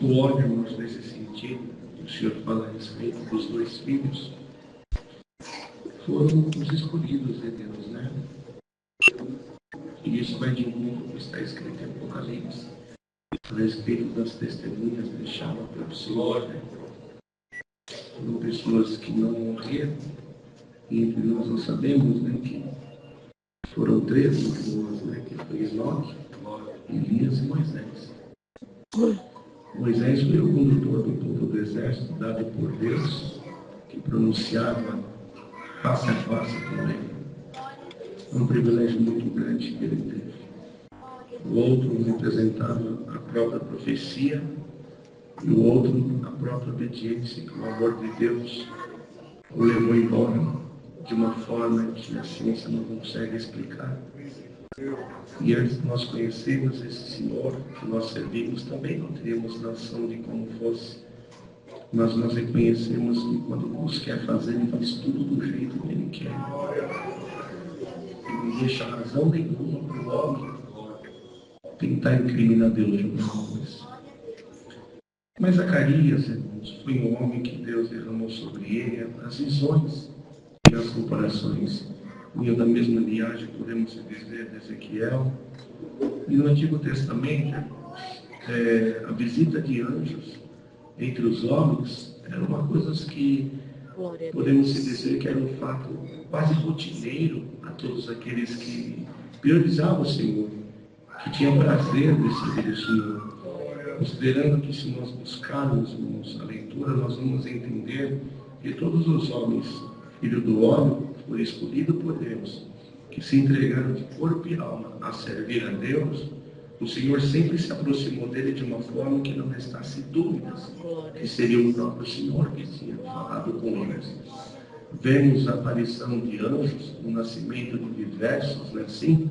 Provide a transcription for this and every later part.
O ódio, irmãos, nesse sentido, o Senhor fala a respeito dos dois filhos, foram os escolhidos de Deus, né? E isso vai de encontro ao que está escrito em Apocalipse, a respeito das testemunhas deixadas pelo Senhor, né? Foram pessoas que não morreram, e entre nós sabemos, né, que foram 3 pessoas, né, que foi Enoque, Elias e Moisés. Moisés foi o condutor do povo do exército dado por Deus, que pronunciava face a face com ele. Um privilégio muito grande que ele teve. O outro representava a própria profecia e o outro a própria obediência, que o amor de Deus o levou embora de uma forma que a ciência não consegue explicar. E antes de nós conhecermos esse Senhor que nós servimos, também não teríamos noção de como fosse. Mas nós reconhecemos que quando Deus quer fazer, Ele faz tudo do jeito que Ele quer. Ele não deixa razão nenhuma para o homem tentar incriminar Deus de alguma coisa. Mas Zacarias, irmãos, foi um homem que Deus derramou sobre ele as visões e as comparações. Vinham da mesma linhagem, podemos dizer, de Ezequiel. E no Antigo Testamento, a visita de anjos entre os homens era uma coisa que podemos dizer que era um fato quase rotineiro a todos aqueles que priorizavam o Senhor, que tinham prazer de servir o Senhor. Considerando que se nós buscarmos a leitura, nós vamos entender que todos os homens, filho do homem, foram escolhidos por Deus, que se entregaram de corpo e alma a servir a Deus. O Senhor sempre se aproximou dele de uma forma que não restasse dúvidas, que seria o próprio Senhor que tinha falado com eles. Vemos a aparição de anjos, o nascimento de diversos, né, assim,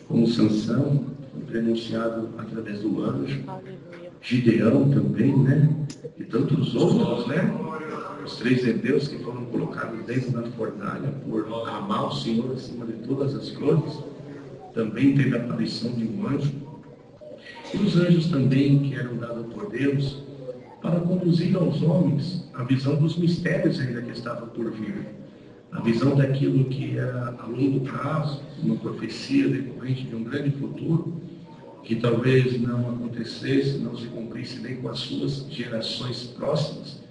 como Sansão, foi pronunciado através do anjo, Gideão também, né, e tantos outros, né, os 3 hebreus que foram colocados dentro da fornalha por amar o Senhor acima de todas as coisas, também teve a aparição de um anjo. E os anjos também, que eram dados por Deus, para conduzir aos homens a visão dos mistérios ainda que estavam por vir. A visão daquilo que era a longo prazo, uma profecia decorrente de um grande futuro, que talvez não acontecesse, não se cumprisse nem com as suas gerações próximas.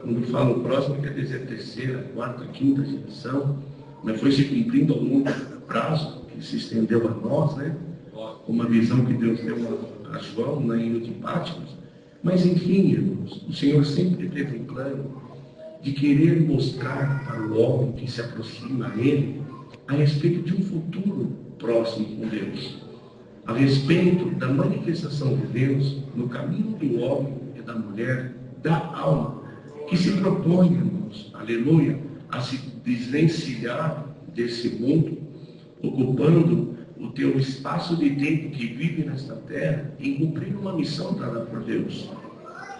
Quando falo próximo, quer dizer 3ª, 4ª, 5ª geração, mas foi se cumprindo ao longo prazo, que se estendeu a nós, né? Uma visão que Deus deu a João na ilha de Patmos. Mas enfim, irmãos, o Senhor sempre teve um plano de querer mostrar para o homem que se aproxima a Ele a respeito de um futuro próximo com Deus, a respeito da manifestação de Deus no caminho do homem e da mulher, da alma, que se propõe, irmãos, aleluia, a se desvencilhar desse mundo, ocupando o teu espaço de tempo que vive nesta terra, em cumprir uma missão dada por Deus,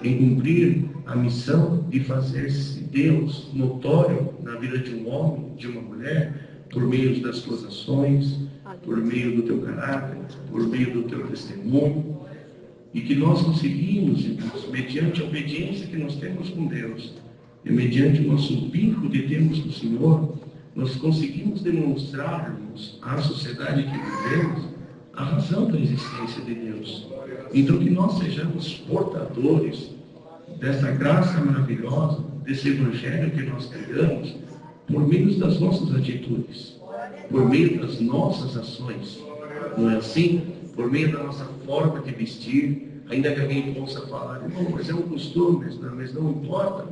em cumprir a missão de fazer-se Deus notório na vida de um homem, de uma mulher, por meio das tuas ações, por meio do teu caráter, por meio do teu testemunho, e que nós conseguimos, irmãos, mediante a obediência que nós temos com Deus, e mediante o nosso vínculo de termos com o Senhor, nós conseguimos demonstrar, irmãos, à sociedade que vivemos, a razão da existência de Deus. Então que nós sejamos portadores dessa graça maravilhosa, desse evangelho que nós pregamos, por meio das nossas atitudes, por meio das nossas ações. Não é assim? Por meio da nossa forma de vestir, ainda que alguém possa falar, não, mas é um costume, mas não importa.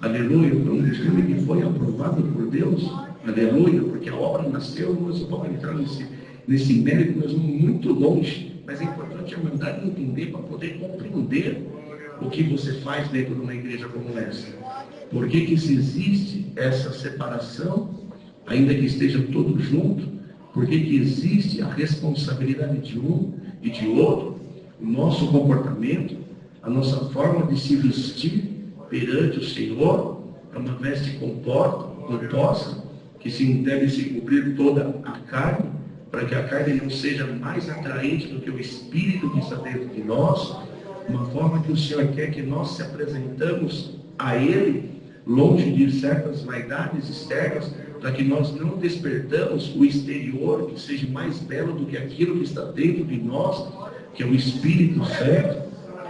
Aleluia, foi um costume que foi aprovado por Deus. Aleluia, porque a obra nasceu, nós não vamos entrar nesse mérito, nós vamos muito longe, mas é importante a humanidade entender para poder compreender o que você faz dentro de uma igreja como essa. Por que se existe essa separação, ainda que estejam todos juntos? Por que existe a responsabilidade de um e de outro? O nosso comportamento, a nossa forma de se vestir perante o Senhor é uma veste composta, que se deve se cumprir toda a carne, para que a carne não seja mais atraente do que o Espírito que está dentro de nós, uma forma que o Senhor quer que nós se apresentamos a Ele, longe de certas vaidades externas, para que nós não despertamos o exterior que seja mais belo do que aquilo que está dentro de nós, que é o Espírito Santo,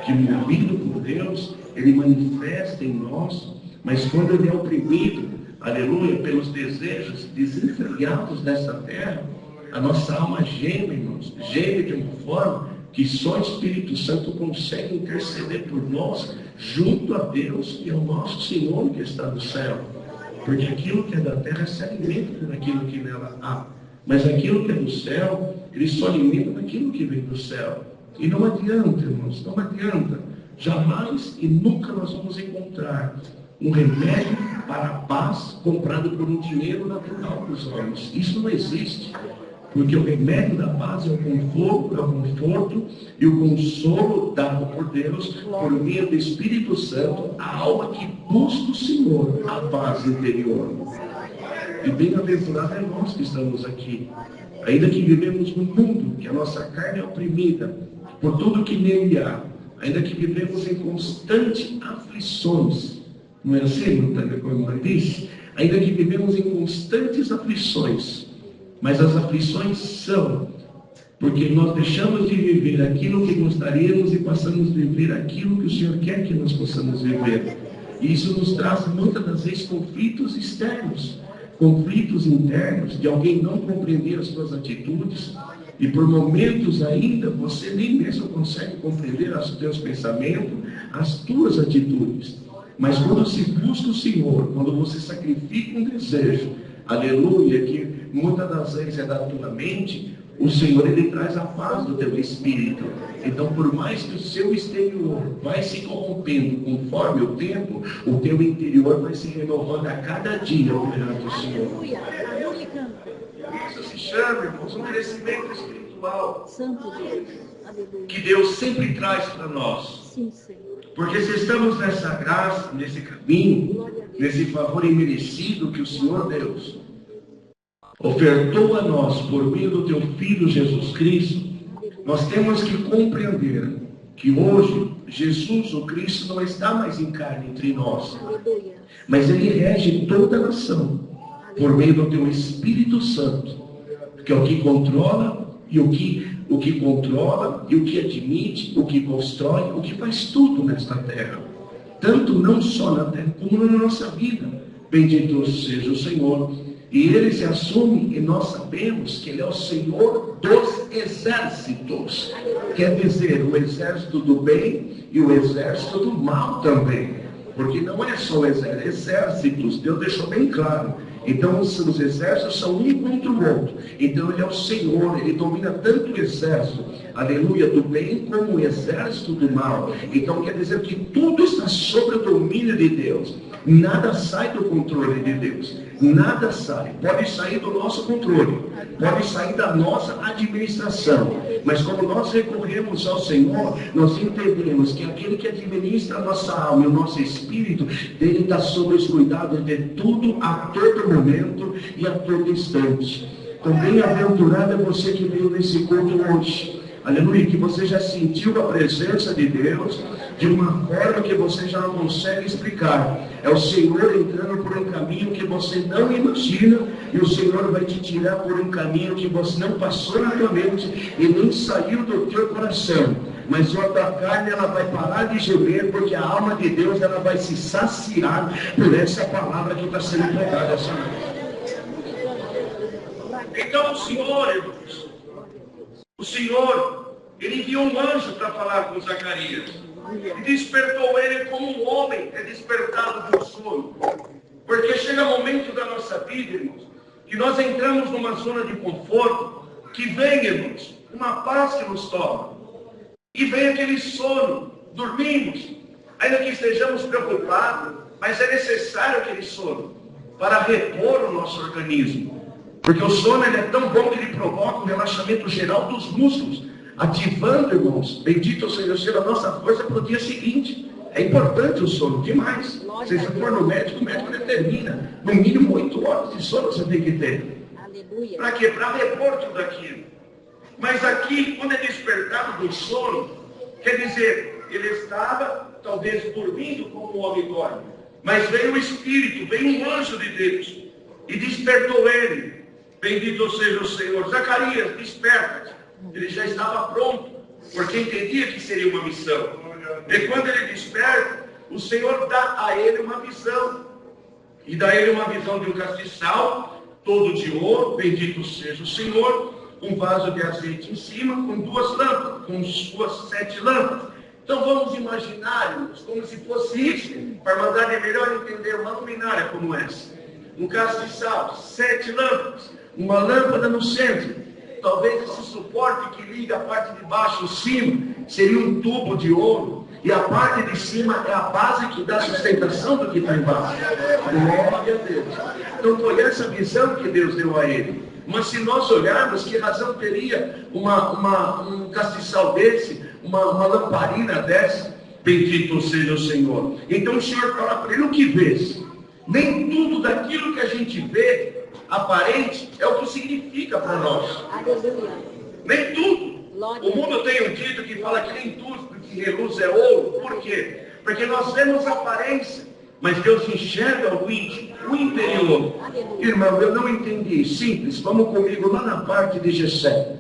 que movido por Deus, Ele manifesta em nós, mas quando Ele é oprimido, aleluia, pelos desejos desenfreados dessa terra, a nossa alma geme, irmãos, geme de uma forma que só o Espírito Santo consegue interceder por nós, junto a Deus e ao nosso Senhor que está no céu. Porque aquilo que é da terra se alimenta por aquilo que nela há. Mas aquilo que é do céu, ele só alimenta daquilo que vem do céu. E não adianta, irmãos, não adianta. Jamais e nunca nós vamos encontrar um remédio para a paz comprado por um dinheiro natural dos homens. Isso não existe. Porque o remédio da paz é o conforto e o consolo dado por Deus, por meio do Espírito Santo, a alma que busca o Senhor, a paz interior. E bem-aventurado é nós que estamos aqui. Ainda que vivemos num mundo que a nossa carne é oprimida por tudo que nele há, ainda que vivemos em constantes aflições, não é assim, Montanha, como eu disse? Ainda que vivemos em constantes aflições, mas as aflições são porque nós deixamos de viver aquilo que gostaríamos e passamos a viver aquilo que o Senhor quer que nós possamos viver. E isso nos traz muitas das vezes conflitos externos, conflitos internos, de alguém não compreender as suas atitudes, e por momentos ainda você nem mesmo consegue compreender os teus pensamentos, as tuas atitudes. Mas quando se busca o Senhor, quando você sacrifica um desejo, aleluia, que muitas das vezes é da tua mente, o Senhor, Ele traz a paz do teu espírito. Então, por mais que o seu exterior vai se corrompendo conforme o tempo, o teu interior vai se renovando a cada dia perante o Senhor. Isso se chama, irmãos, um crescimento espiritual. Santo Deus. Aleluia. Que Deus sempre traz para nós. Sim, Senhor. Porque se estamos nessa graça, nesse caminho, nesse favor imerecido que o Senhor Deus ofertou a nós por meio do teu Filho Jesus Cristo, nós temos que compreender que hoje Jesus, o Cristo, não está mais em carne entre nós, mas Ele rege toda a nação por meio do teu Espírito Santo, que é o que controla e o que controla e o que admite, o que constrói, o que faz tudo nesta terra, tanto não só na terra como na nossa vida. Bendito seja o Senhor. E Ele se assume, e nós sabemos que Ele é o Senhor dos exércitos. Quer dizer, o exército do bem e o exército do mal também. Porque não é só exércitos, Deus deixou bem claro. Então os exércitos são um contra o outro. Então Ele é o Senhor, Ele domina tanto o exército, aleluia, do bem, como o exército do mal. Então quer dizer que tudo está sob o domínio de Deus. Nada sai do controle de Deus. Nada sai. Pode sair do nosso controle, pode sair da nossa administração. Mas como nós recorremos ao Senhor, nós entendemos que aquele que administra a nossa alma e o nosso espírito, Ele está sob os cuidados de tudo, a todo momento e a todo instante. Então, bem-aventurado é você que veio nesse culto hoje. Aleluia, que você já sentiu a presença de Deus de uma forma que você já não consegue explicar. É o Senhor entrando por um caminho que você não imagina, e o Senhor vai te tirar por um caminho que você não passou na tua mente e nem saiu do teu coração. Mas a tua carne, ela vai parar de gemer, porque a alma de Deus, ela vai se saciar por essa palavra que está sendo pregada essa noite. Então o Senhor, irmãos, o Senhor, Ele enviou um anjo para falar com Zacarias. E despertou ele como um homem é despertado do sono. Porque chega o momento da nossa vida, irmãos, que nós entramos numa zona de conforto, que vem, irmãos, uma paz que nos toma. E vem aquele sono, dormimos, ainda que estejamos preocupados, mas é necessário aquele sono para repor o nosso organismo. Porque o sono, ele é tão bom que ele provoca um relaxamento geral dos músculos, ativando, irmãos, bendito seja a nossa força para o dia seguinte. É importante o sono, demais. Se você for no médico, o médico determina, no mínimo 8 horas de sono você tem que ter. Aleluia. Para quê? Para repor tudo aquilo. Mas aqui, quando é despertado do sono, quer dizer, ele estava talvez dormindo como o homem dorme. Mas veio o Espírito, veio um anjo de Deus e despertou ele. Bendito seja o Senhor. Zacarias, desperta-te. Ele já estava pronto, porque entendia que seria uma missão. E quando ele desperta, o Senhor dá a ele uma visão. E dá a ele uma visão de um castiçal, todo de ouro, bendito seja o Senhor, um vaso de azeite em cima, com 2 lâmpadas, com suas 7 lâmpadas. Então vamos imaginar como se fosse isso, para mandar de melhor entender uma luminária como essa. Um castiçal, 7 lâmpadas, uma lâmpada no centro. Talvez esse suporte que liga a parte de baixo e cima seria um tubo de ouro. E a parte de cima é a base que dá sustentação do que está embaixo. Glória a Deus. Então foi essa visão que Deus deu a ele. Mas se nós olharmos, que razão teria um castiçal desse, uma lamparina dessa? Bendito seja o Senhor. Então o Senhor fala para ele: o que vês? Nem tudo daquilo que a gente vê aparente é o que significa para nós. Aleluia. Nem tudo. Glória. O mundo tem um dito que fala que nem tudo que reluz é ouro. Por quê? Porque nós vemos a aparência, mas Deus enxerga o íntimo, o interior. Aleluia. Irmão, eu não entendi. Simples, vamos comigo lá na parte de Jessé.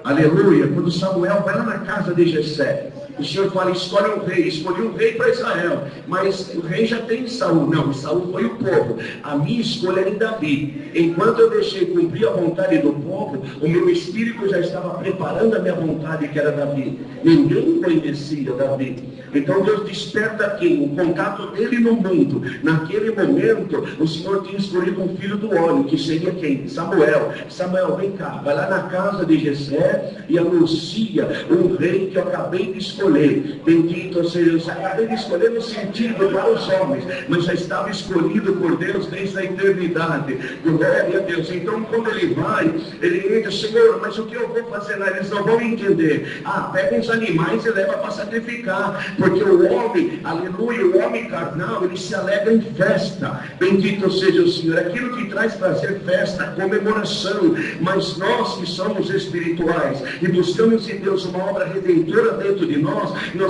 Aleluia. Quando Samuel vai lá na casa de Jessé, o Senhor fala: escolhe um rei. Escolhi um rei para Israel, mas o rei já tem Saul. Não, Saul foi o povo. A minha escolha era em Davi. Enquanto eu deixei cumprir a vontade do povo, o meu espírito já estava preparando a minha vontade, que era Davi. Ninguém conhecia Davi. Então Deus desperta aqui o contato dele no mundo. Naquele momento, o Senhor tinha escolhido um filho do homem, que seria quem? Samuel. Samuel, vem cá, vai lá na casa de Jessé e anuncia um rei que eu acabei de escolher. Bendito seja, eu acabei de escolher no sentido para os homens, mas já estava escolhido por Deus desde a eternidade. Glória a Deus. Então quando ele vai, ele entra: Senhor, mas o que eu vou fazer lá? Eles não vão entender. Pega uns animais e leva para sacrificar, porque o homem, aleluia, o homem carnal, ele se alegra em festa. Bendito seja o Senhor. Aquilo que traz prazer, festa, comemoração. Mas nós que somos espirituais e buscamos em Deus uma obra redentora dentro de nós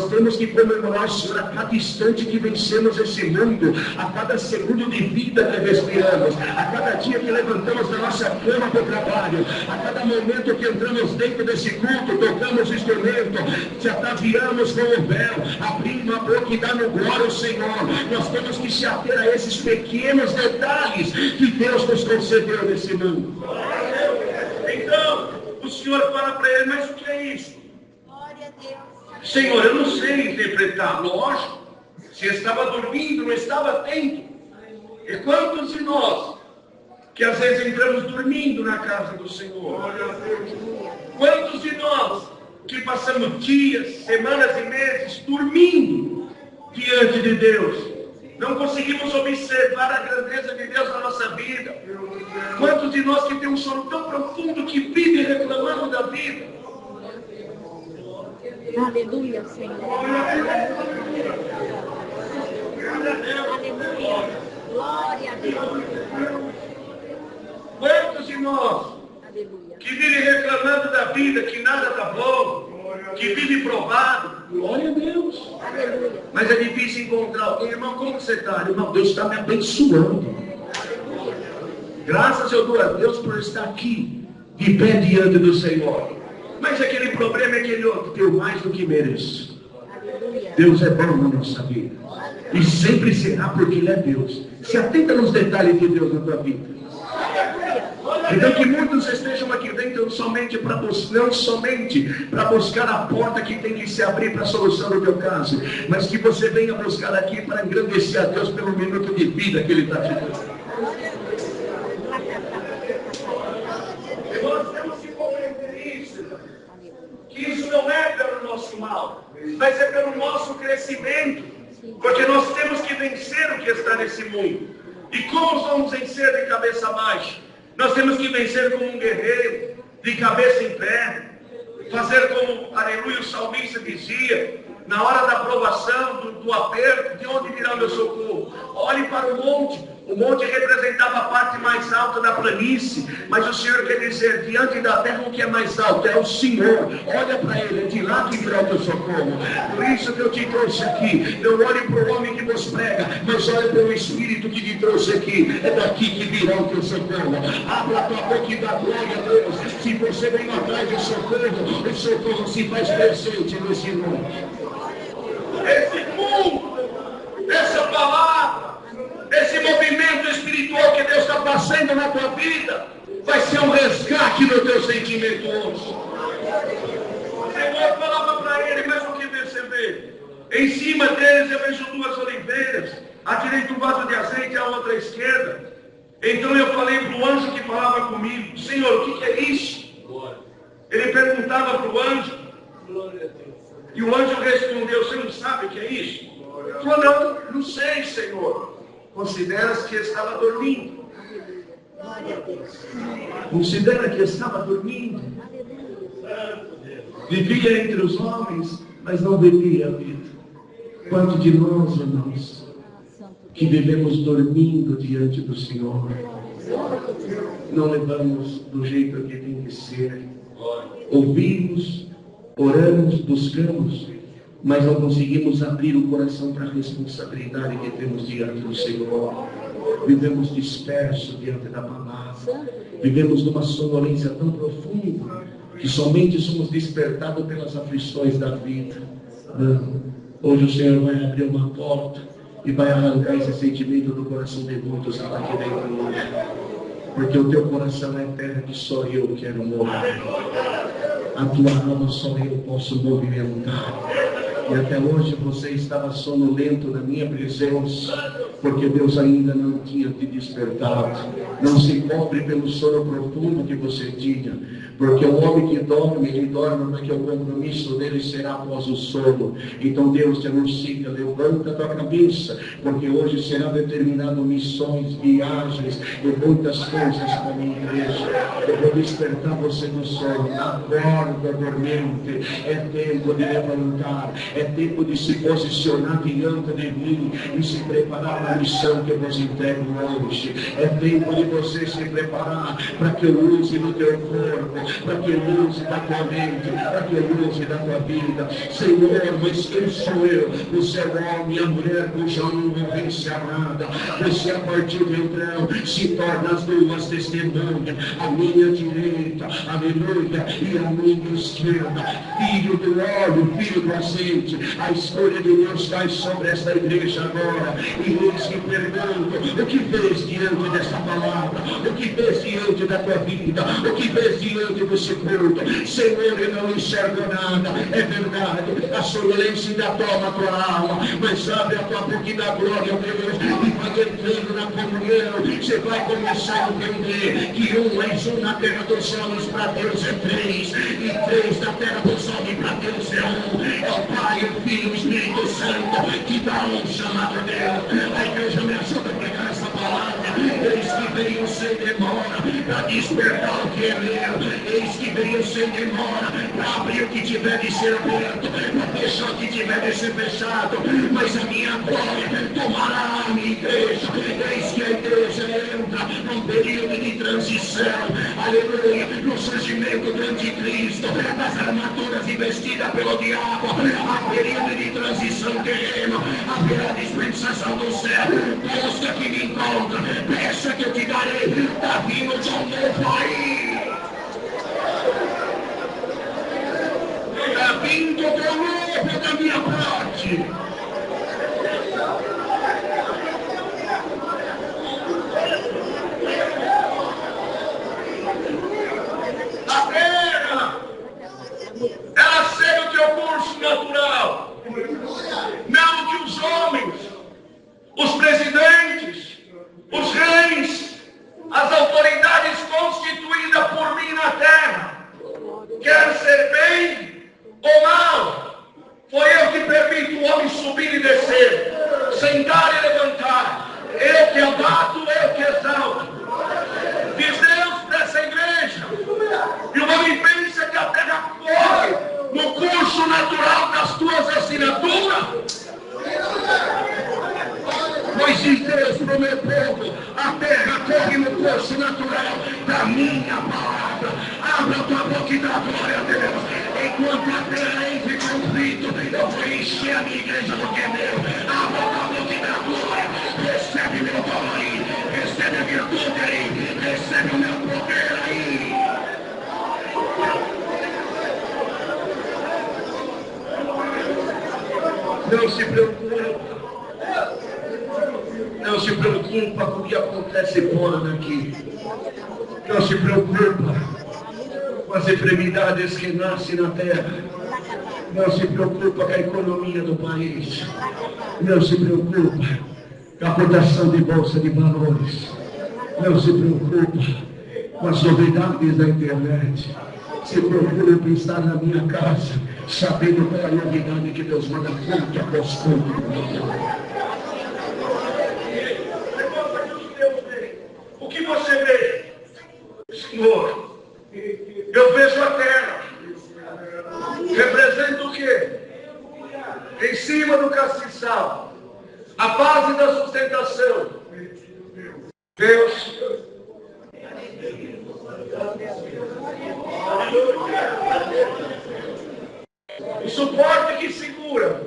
temos que comemorar o Senhor a cada instante que vencemos esse mundo, a cada segundo de vida que respiramos, a cada dia que levantamos da nossa cama para o trabalho, a cada momento que entramos dentro desse culto, tocamos o instrumento, se ataviamos com o véu, abrimos a boca e damos glória ao Senhor. Nós temos que se ater a esses pequenos detalhes que Deus nos concedeu nesse mundo. Então, o Senhor fala para ele: mas o que é isso? Glória a Deus. Senhor, eu não sei interpretar. Lógico, se estava dormindo, não estava atento. E quantos de nós que às vezes entramos dormindo na casa do Senhor? Quantos de nós que passamos dias, semanas e meses dormindo diante de Deus? Não conseguimos observar a grandeza de Deus na nossa vida. Quantos de nós que tem um sono tão profundo que vive reclamando da vida? Aleluia, Senhor. Aleluia. Glória a Deus. Quantos de nós que vivem reclamando da vida, que nada está bom, que vive provado? Glória a Deus. Aleluia. Mas é difícil encontrar alguém. Irmão, como você está? Irmão, Deus está me abençoando. Graças eu dou a Deus por estar aqui, de pé diante do Senhor. Mas aquele problema é aquele outro: deu mais do que mereço. Deus é bom na nossa vida. E sempre será, porque Ele é Deus. Se atenta nos detalhes de Deus na tua vida. Então que muitos estejam aqui dentro não somente para buscar a porta que tem que se abrir para a solução do teu caso, mas que você venha buscar aqui para engrandecer a Deus pelo minuto de vida que Ele está te dando. Nós temos que compreender isso, que isso não é pelo nosso mal, mas é pelo nosso crescimento, porque nós temos que vencer o que está nesse mundo. E como vamos vencer de cabeça baixa? Nós temos que vencer como um guerreiro, de cabeça em pé, fazer como, aleluia, o salmista dizia, na hora da provação, do aperto: de onde virá o meu socorro? Olhe para o monte O monte representava a parte mais alta da planície, mas o Senhor quer dizer, diante da terra o que é mais alto é o Senhor. Olha para Ele, é de lá que virá o teu socorro. Por isso que eu te trouxe aqui. Não olhe para o homem que vos prega, mas olhe para o Espírito que te trouxe aqui. É daqui que virá o teu socorro. Abra a tua boca e dá glória a Deus. Se você vem atrás do socorro, o socorro se faz presente nesse mundo. Esse mundo, essa palavra, esse movimento espiritual que Deus está passando na tua vida, vai ser um resgate no teu sentimento hoje. O Senhor falava para ele, mas o que você vê? Em cima deles eu vejo 2 oliveiras, à direita um vaso de azeite, a outra à esquerda. Então eu falei para o anjo que falava comigo, Senhor, o que é isso? Ele perguntava para o anjo, e o anjo respondeu, você não sabe o que é isso? Ele falou, não sei, Senhor. Consideras que estava dormindo. Considera que estava dormindo. Vivia entre os homens, mas não vivia a vida. Quanto de nós, irmãos, que vivemos dormindo diante do Senhor, não levamos do jeito que tem que ser. Ouvimos, oramos, buscamos, mas não conseguimos abrir o coração para a responsabilidade que temos diante do Senhor. Vivemos dispersos diante da palavra. Vivemos numa sonolência tão profunda que somente somos despertados pelas aflições da vida. Não. Hoje o Senhor vai abrir uma porta e vai arrancar esse sentimento do coração de muitos que está aqui dentro hoje. Porque o teu coração é terra que só eu quero morar. A tua alma só eu posso movimentar. E até hoje você estava sonolento na minha presença, porque Deus ainda não tinha te despertado. Não se cobre pelo sono profundo que você tinha, porque o homem que dorme, ele dorme porque o compromisso dele será após o sono. Então Deus te anuncia, levanta a tua cabeça, porque hoje será determinado missões, viagens e muitas coisas para a minha igreja. Eu vou despertar você do sono. Acorda, dormente. É tempo de levantar. É tempo de se posicionar diante de mim e se preparar para a missão que eu vos entrego hoje. É tempo de você se preparar para que eu use no teu corpo, para que eu use da tua mente, para que eu use da tua vida. Senhor, mas quem sou eu? Você é o homem e a mulher cuja alma não vence a nada. Você a partir de então se torna as duas testemunhas, a minha direita, aleluia, e a minha esquerda. Filho do óleo, filho do azeite, a escolha de Deus cai sobre esta igreja agora. E eles que perguntam, o que fez diante dessa palavra? O que fez diante da tua vida? O que fez diante desse culto? Senhor, eu não enxergo nada. É verdade, a sonolência ainda toma a tua alma, mas abre a tua boca e dá glória a Deus. E vai entrando na comunhão, você vai começar a entender que 1 mais 1 na terra dos homens para Deus é 3, e 3 na terra dos homens para Deus é 1. É o Pai, o Filho e o Espírito Santo que dá um chamado a Deus. A igreja me ajuda a pregar essa palavra. Eis que veio sem demora para despertar o que é meu. Eis que veio sem demora para abrir o que tiver de ser aberto, para fechar o que tiver de ser fechado. Mas a minha glória tomará a minha igreja. Eis que a igreja entra num período de transição, aleluia, no surgimento do anticristo, das armaduras investidas pelo diabo. Há período de transição terreno, haverá dispensação do céu. Busca que me encontra, peça que eu te darei. Está vindo de um novo aí. Está vindo de um novo da minha parte. A terra, ela segue o teu curso natural. Não que os homens, os presidentes, os reis, as autoridades constituídas por mim na terra, quer ser bem ou mal, foi eu que permito o homem subir e descer, sentar e levantar. Eu que abato, eu que exalto. Diz Deus dessa igreja. E o homem pensa que a terra corre no curso natural das tuas assinaturas. Pois diz Deus para meu povo, a terra corre no curso natural da minha palavra. Abra tua boca e dá glória a Deus. Enquanto a terra entra em conflito, eu vou encher a minha igreja do que é meu. Abra tua boca e dá glória. Recebe meu dom aí, recebe a virtude aí, recebe o meu poder aí. Não se preocupe. Não se preocupa com o que acontece fora daqui. Não se preocupa com as enfermidades que nascem na terra. Não se preocupa com a economia do país. Não se preocupa com a cotação de bolsa de valores. Não se preocupa com as novidades da internet. Se preocupa em estar na minha casa, sabendo qual é a novidade que Deus manda culto após culto. O que você vê? Senhor, eu vejo a terra. Representa o quê? Em cima do castiçal, a base da sustentação. Deus. O suporte que segura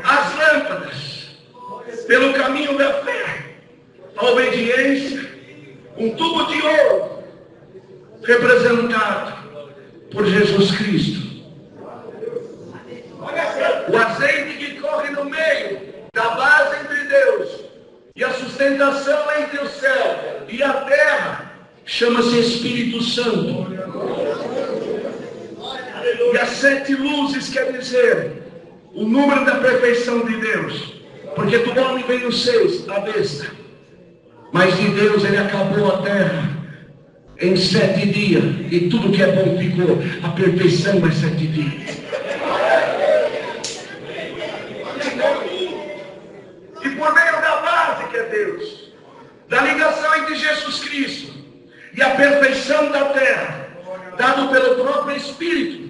as lâmpadas pelo caminho da fé, a obediência, um tubo de ouro representado por Jesus Cristo. O azeite que corre no meio da base entre Deus e a sustentação entre o céu e a terra chama-se Espírito Santo. E as 7 luzes quer dizer o número da perfeição de Deus. Porque do homem veio 6, a besta. Mas de Deus ele acabou a terra em 7 dias. E tudo que é bom ficou. A perfeição é 7 dias. E por meio da base que é Deus, da ligação entre Jesus Cristo e a perfeição da terra, dado pelo próprio Espírito,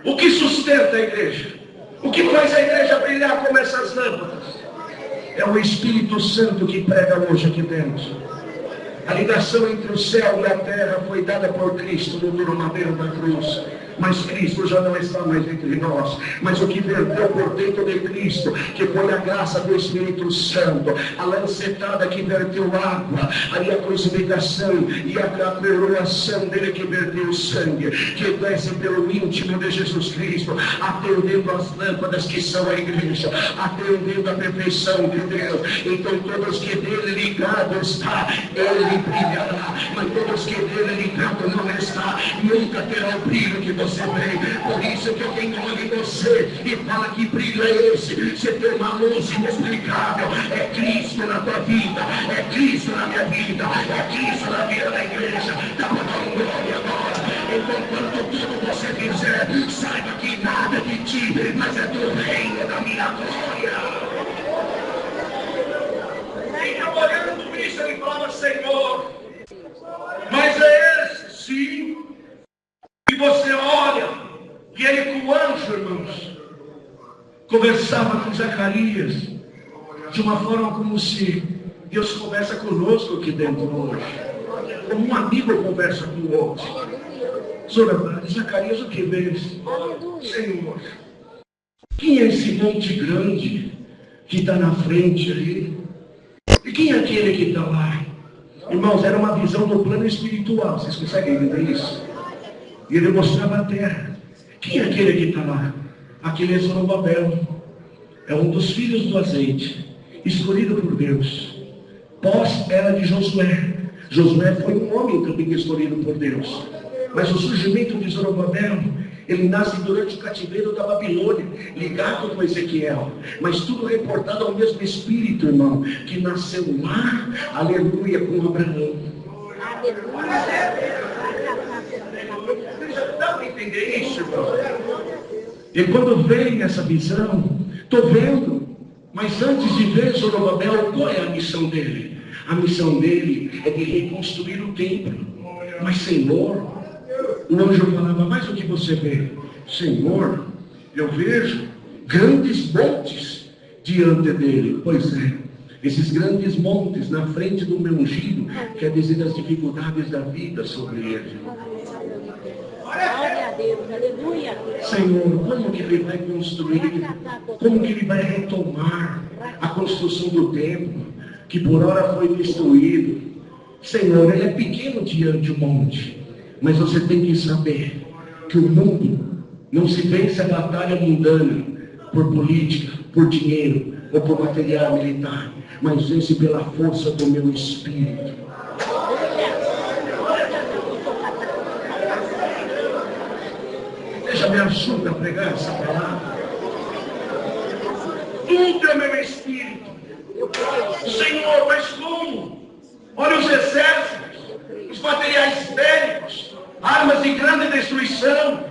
o que sustenta a igreja? O que faz a igreja brilhar como essas lâmpadas? É o Espírito Santo que prega hoje aqui dentro. A ligação entre o céu e a terra foi dada por Cristo no duro madeiro da cruz. Mas Cristo já não está mais entre nós. Mas o que verteu por dentro de Cristo, que foi a graça do Espírito Santo, a lancetada que verteu água, ali a crucificação e a coroação dele que verteu sangue, que desce pelo íntimo de Jesus Cristo, atendendo as lâmpadas que são a igreja, atendendo a perfeição de Deus. Então todos que dele ligado está, ele brilhará. Mas todos que dele ligado não está, nunca terá o brilho que você vê. Por isso que alguém olha em você e fala que brilho é esse. Você tem uma luz inexplicável. É Cristo na tua vida, é Cristo na minha vida, é Cristo na vida da igreja. Dá para dar um glória agora. Então quando tudo você fizer, saiba que nada de ti, mas é do reino da minha glória. Então olhando isso ele fala, Senhor, mas é esse sim. E você olha, e ele com o anjo, irmãos, conversava com Zacarias, de uma forma como se Deus conversa conosco aqui dentro hoje. Como um amigo conversa com o outro. Senhor, Zacarias, o que vês? Senhor, quem é esse monte grande que está na frente ali? E quem é aquele que está lá? Irmãos, era uma visão do plano espiritual. Vocês conseguem entender isso? E ele mostrava a terra. Quem é aquele que está lá? Aquele é Zorobabel. É um dos filhos do azeite, escolhido por Deus. Pós-era de Josué. Josué foi um homem também escolhido por Deus. Mas o surgimento de Zorobabel, ele nasce durante o cativeiro da Babilônia, ligado com Ezequiel. Mas tudo reportado ao mesmo Espírito, irmão, que nasceu lá, aleluia, com Abraão. Dá para entender isso, irmão? E quando vem essa visão, estou vendo, mas antes de ver Zorobabel, qual é a missão dele? A missão dele é de reconstruir o templo. Mas Senhor, o anjo falava, mas o que você vê? Senhor, eu vejo grandes montes diante dele. Pois é, Esses grandes montes na frente do meu ungido, quer dizer as dificuldades da vida sobre ele. Glória a Deus, aleluia. Senhor, como que ele vai construir? Como que ele vai retomar a construção do templo, que por hora foi destruído? Senhor, ele é pequeno diante do monte, mas você tem que saber que o mundo não se vence a batalha mundana por política, por dinheiro ou por material militar, mas vence pela força do meu espírito. Deixa me ajuda a pregar essa palavra. Tudo é meu espírito. Senhor, mas como? Olha os exércitos, os materiais bélicos, armas de grande destruição.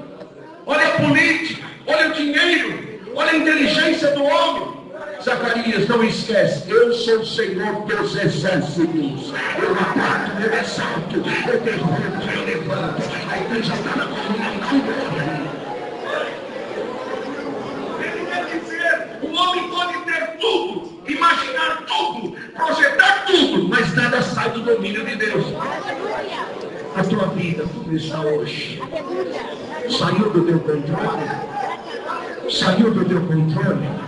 Olha a política, olha o dinheiro, olha a inteligência do homem. Zacarias, não esquece, eu sou o Senhor dos exércitos. Eu abato, eu exalto, eu derrubo, eu levanto. A igreja está na coluna, não morre. Ele quer dizer, o homem pode ter tudo, imaginar tudo, projetar tudo, mas nada sai do domínio de Deus. A tua vida, como está hoje? Saiu do teu controle? Saiu do teu controle?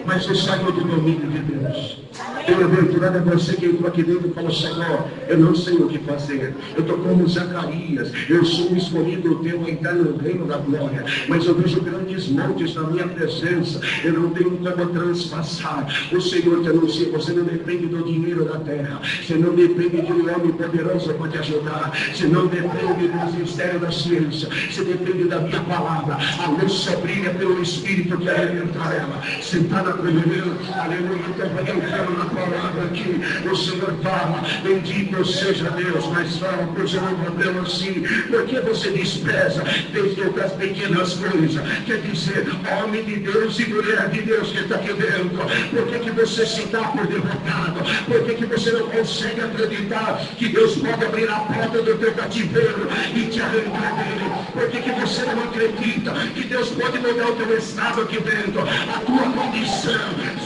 Mas você saiu do domínio de Deus. Bem-aventurado é você que entrou aqui dentro e falou: Senhor, eu não sei o que fazer. Eu estou como Zacarias, eu sou um escolhido teu a entrar no reino da glória, mas eu vejo grandes montes na minha presença, eu não tenho como transpassar. O Senhor te anuncia: você não depende do dinheiro da terra, você não depende de um homem poderoso para te ajudar, você não depende do mistério da ciência, você depende da minha palavra. A luz só brilha pelo Espírito que alimentar ela. Sentada comigo, aleluia, então vai entrar na palavra aqui. O Senhor fala: bendito seja Deus, mas fala para o Senhor problema assim: por que você despreza desde as pequenas coisas? Quer dizer, homem de Deus e mulher de Deus que está aqui dentro, por que você se dá por derrotado? Por que você não consegue acreditar que Deus pode abrir a porta do teu cativeiro e te arrancar dele? Por que você não acredita que Deus pode mudar o teu estado aqui dentro, a tua condição?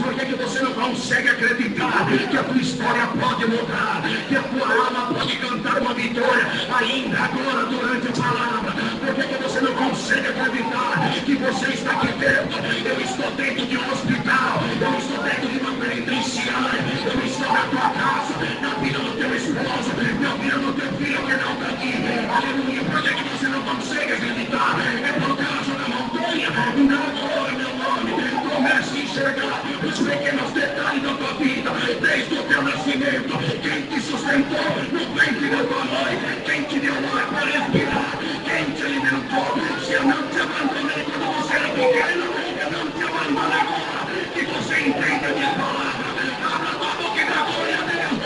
Por que você não consegue acreditar que a tua história pode mudar, que a tua alma pode cantar uma vitória ainda agora durante a palavra? Por que você não consegue acreditar que você está aqui dentro? Eu estou dentro de um hospital, eu estou dentro de uma penitenciária, eu estou na tua casa, na vida do teu esposo, na vida do teu filho que não está aqui. Aleluia. Por que você não consegue acreditar? É por causa da montanha, não agora, meu nome. Comece a enxergar os pequenos detalhes da tua vida, desde o teu nascimento. Quem te sustentou no ventre da tua mãe, quem te deu ar para respirar, quem te alimentou. Se eu não te abandonei quando você era pequeno, eu não te abandono agora. Que você entenda a minha palavra. Abra tua boca e dá glória a Deus.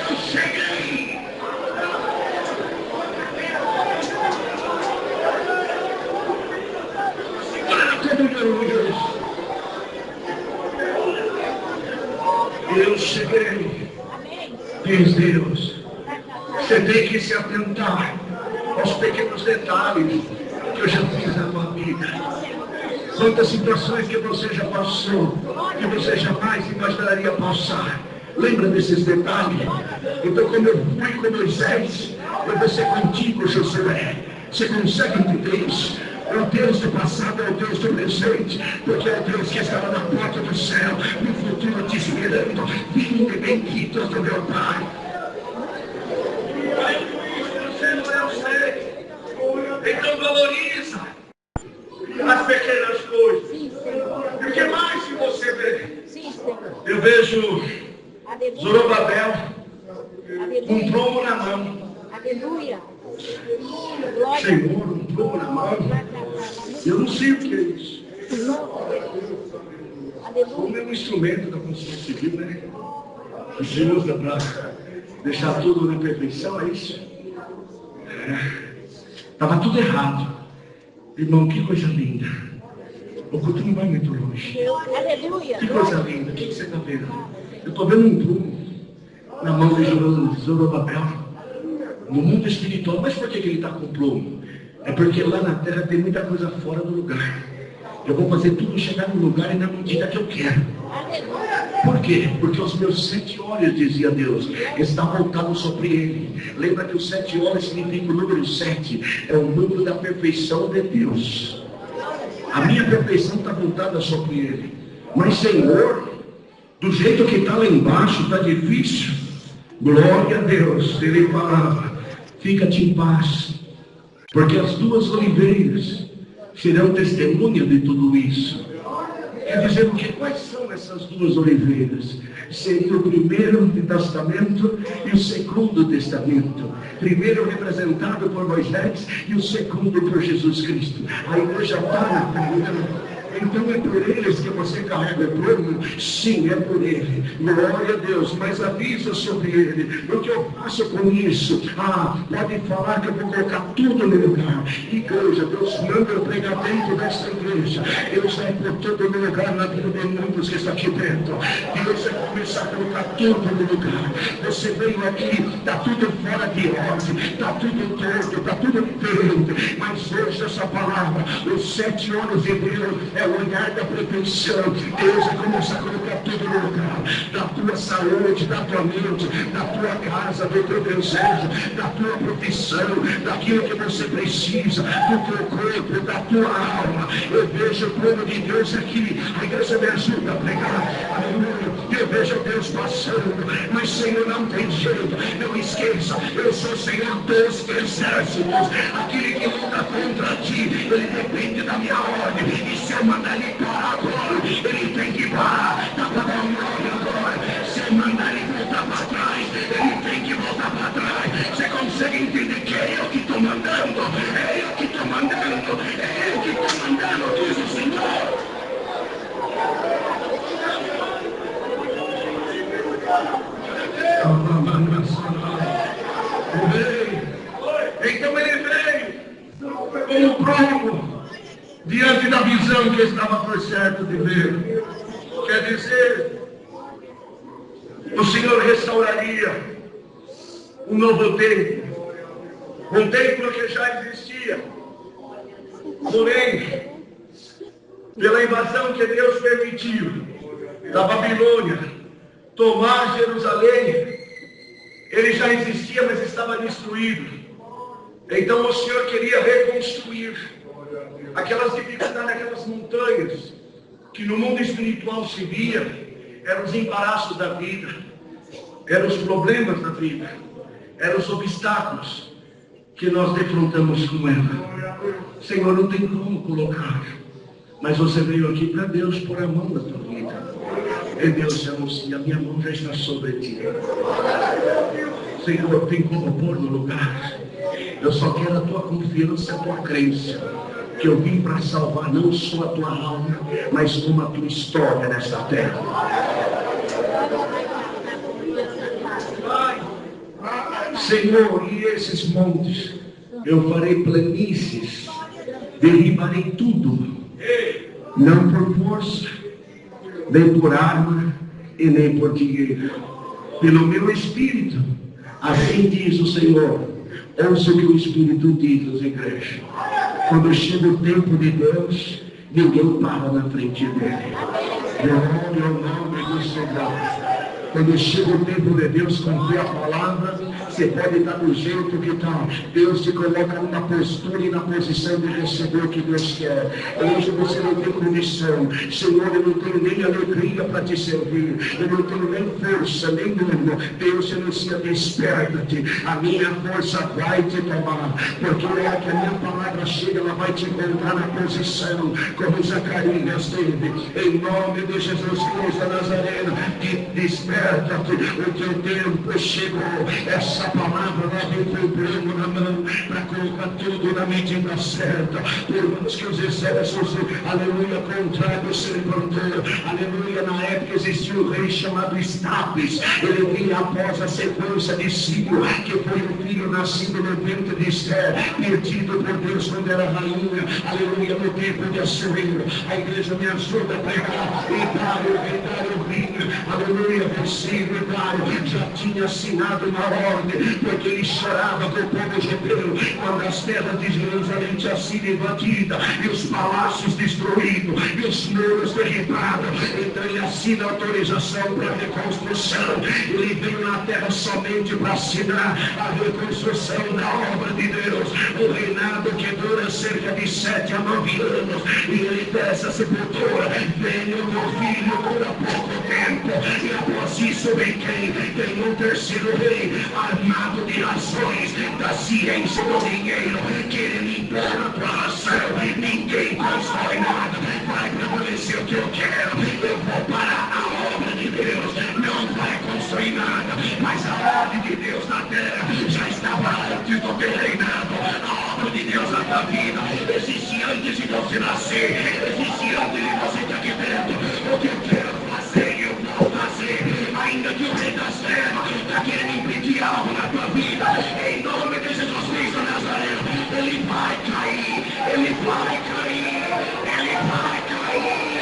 Eu cheguei. Segura na comunhão, Deus. Eu cheguei. Diz Deus. Você tem que se atentar aos pequenos detalhes que eu já fiz na tua vida. Quantas situações que você já passou, que você jamais imaginaria passar. Lembra desses detalhes? Então, como eu fui com Moisés, eu vou ser contigo, Josué. Você consegue entender isso? O Deus do passado é o Deus do presente, porque é o Deus que estava na porta do céu, no futuro te esperando. Vinde benditos do meu Pai. Você não é o sei. Então valoriza as pequenas coisas. E o que mais que você vê? Eu vejo Zorobabel com um plomo na mão. Aleluia. Senhor, um plomo na mão. Eu não sei o que é isso. Como é um instrumento da construção civil, né? Que se usa para deixar tudo na perfeição, é isso? Estava tudo errado. Irmão, que coisa linda. O culto não vai muito longe. Aleluia. Que coisa linda. O que você está vendo? Eu estou vendo um plomo na mão de Zorobabel. No mundo espiritual. Mas por que ele está com plomo? É porque lá na terra tem muita coisa fora do lugar. Eu vou fazer tudo chegar no lugar e na medida que eu quero. Por quê? Porque os meus 7 olhos, dizia Deus, está voltado sobre ele. Lembra que os 7 olhos significa o número 7. É o número da perfeição de Deus. A minha perfeição está voltada sobre ele. Mas, Senhor, do jeito que está lá embaixo, está difícil. Glória a Deus. Ele falava, fica-te em paz. Porque as 2 oliveiras serão testemunha de tudo isso. Quer dizer o que? Quais são essas 2 oliveiras? Seria o primeiro testamento e o segundo testamento. Primeiro representado por Moisés e o segundo por Jesus Cristo. A igreja está na primeira. Então é por eles que você carrega o trono? Sim, é por ele. Glória a Deus, mas avisa sobre ele. O que eu faço com isso? Pode falar que eu vou colocar tudo no lugar. Igreja, Deus manda eu pregar dentro desta igreja. Deus vai por todo lugar na vida de muitos que está aqui dentro. Deus vai começar a colocar tudo no lugar. Você veio aqui, está tudo fora de ordem, está tudo torto, está tudo diferente. Mas hoje essa palavra, os 7 olhos de Deus, é o olhar da perfeição. Deus vai começar a colocar tudo no lugar. Da tua saúde, da tua mente, da tua casa, do teu desejo, da tua profissão, daquilo que você precisa, do teu corpo, da tua alma. Eu vejo o plano de Deus aqui. A igreja me ajuda a pregar. Aleluia. Eu vejo Deus passando. Mas, Senhor, não tem jeito. Não esqueça, eu sou Senhor dos exércitos. Aquele que luta contra ti, ele depende da minha ordem. E se eu mandar ele parar agora, ele tem que parar. Dá para dar um nome agora. Se eu mandar ele voltar para trás, ele tem que voltar para trás. Você consegue entender que é eu que estou mandando? É eu que estou mandando. É eu que estou mandando, diz o Senhor. Então ele veio como prova diante da visão que estava por certo de ver. Quer dizer, o Senhor restauraria um novo templo, um templo que já existia, porém, pela invasão que Deus permitiu da Babilônia tomar Jerusalém, ele já existia, mas estava destruído. Então o Senhor queria reconstruir aquelas dificuldades, aquelas montanhas que no mundo espiritual se via, eram os embaraços da vida, eram os problemas da vida, eram os obstáculos que nós defrontamos com ela. Senhor, não tem como colocar, mas você veio aqui para Deus pôr a mão na tua vida. E Deus te anuncia, a minha mão já está sobre ti. Senhor, tem como pôr no lugar. Eu só quero a tua confiança, a tua crença. Que eu vim para salvar não só a tua alma, mas como a tua história nesta terra. Senhor, e esses montes, eu farei planícies, derribarei tudo, não por força, nem por arma e nem por dinheiro, pelo meu Espírito. Assim diz o Senhor. Ouça o que o Espírito diz, igreja. Quando chega o tempo de Deus, ninguém para na frente dele. Glória ao nome do Senhor. Quando chega o tempo de Deus cumprir a palavra, você pode estar do jeito que está. Deus te coloca numa postura e na posição de receber o que Deus quer. Hoje você não tem condição. Senhor, eu não tenho nem alegria para te servir. Eu não tenho nem força, nem ânimo. Deus te anuncia, desperta-te. A minha força vai te tomar. Porque na hora que a minha palavra chega, ela vai te encontrar na posição, como Zacarias teve. Em nome de Jesus Cristo da Nazarena, desperta-te. O teu tempo chegou. Essa palavra nós encontramos na mão para colocar tudo na medida certa. Por mais que os exércitos, aleluia, contrários se levantou. Aleluia, na época existia um rei chamado Estapes. Ele vinha após a sequência de Ciro, que foi o filho nascido no ventre de Esther, perdido por Deus quando era rainha. Aleluia, no tempo de Assuero. A igreja me ajuda a pregar e dar o vinho. aleluia, versículo 4, já tinha assinado uma ordem, porque ele chorava com o povo judeu, quando as terras de Jerusalém tinham sido invadidas, e os palácios destruídos, e os muros derribados. Então ele assina autorização para a reconstrução. Ele veio na terra somente para assinar a reconstrução da obra de Deus. O reinado que dura cerca de 7 a 9 anos, e ele desce a sepultura. Vem o meu filho por pouco tempo, e após isso vem quem? Tem um terceiro rei, armado de razões, da ciência do dinheiro, que ele impera para a ação. Ninguém constrói nada, vai prevalecer o que eu quero. Eu vou parar a obra de Deus, não vai construir nada, mas a ordem de Deus na terra já estava antes do teu reinado. A obra de Deus na tua vida existe antes de você nascer, existe antes de você estar aqui dentro. O que eu quero fazer, eu vou fazer, ainda que o rei das trevas está querendo impedir algo na tua vida. Em nome de Jesus Cristo Nazareno, ele vai cair, ele vai cair, ele vai cair.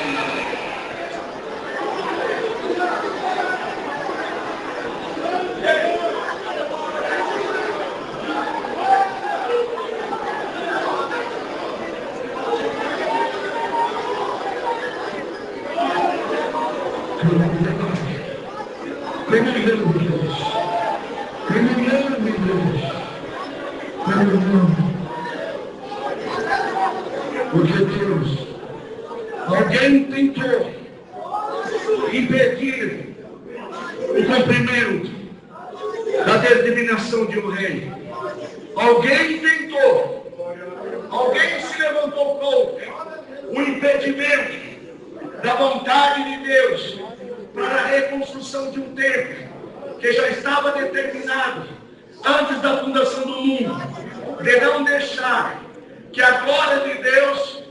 Porque Deus, alguém tentou impedir o cumprimento da determinação de um rei. Alguém tentou, alguém se levantou contra o impedimento da vontade de Deus para a reconstrução de um templo que já estava determinado antes da fundação do mundo, de não deixar que a glória de Deus,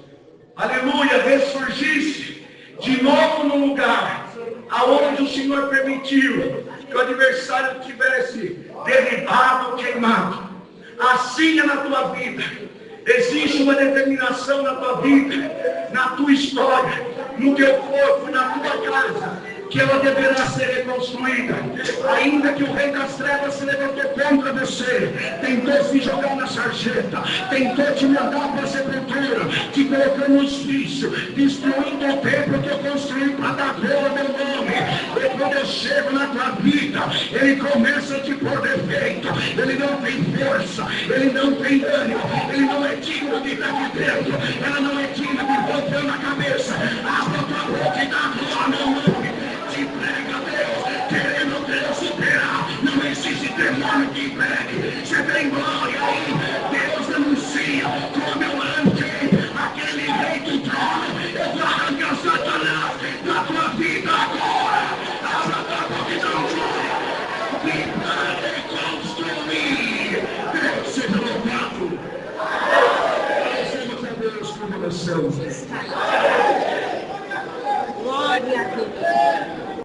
aleluia, ressurgisse de novo no lugar aonde o Senhor permitiu que o adversário tivesse derribado ou queimado. Assim é na tua vida. Existe uma determinação na tua vida, na tua história, no teu corpo, na tua casa, que ela deverá ser reconstruída. Ainda que o rei das trevas se levantou contra você, tentou se jogar na sarjeta, tentou te mandar para a sepultura, te colocar no hospício, destruindo o templo que eu construí para dar glória ao meu nome. E quando eu chego na tua vida, ele começa a te pôr defeito. Ele não tem força, ele não tem ânimo, ele não é digno de estar aqui dentro, ela não é digna de voltar na cabeça. Abra tua boca e dá glória ao meu nome. Te prega a Deus, querendo Deus superar. Não existe demônio que impegue. Você tem glória aí. Deus anuncia, como eu arranquei aquele rei do trono, eu vou arrancar Satanás da tua vida agora. Abra tua boca e dá glória. Me para reconstruir. Deus seja louvado. Recebemos a Deus com oração. Glória a Deus.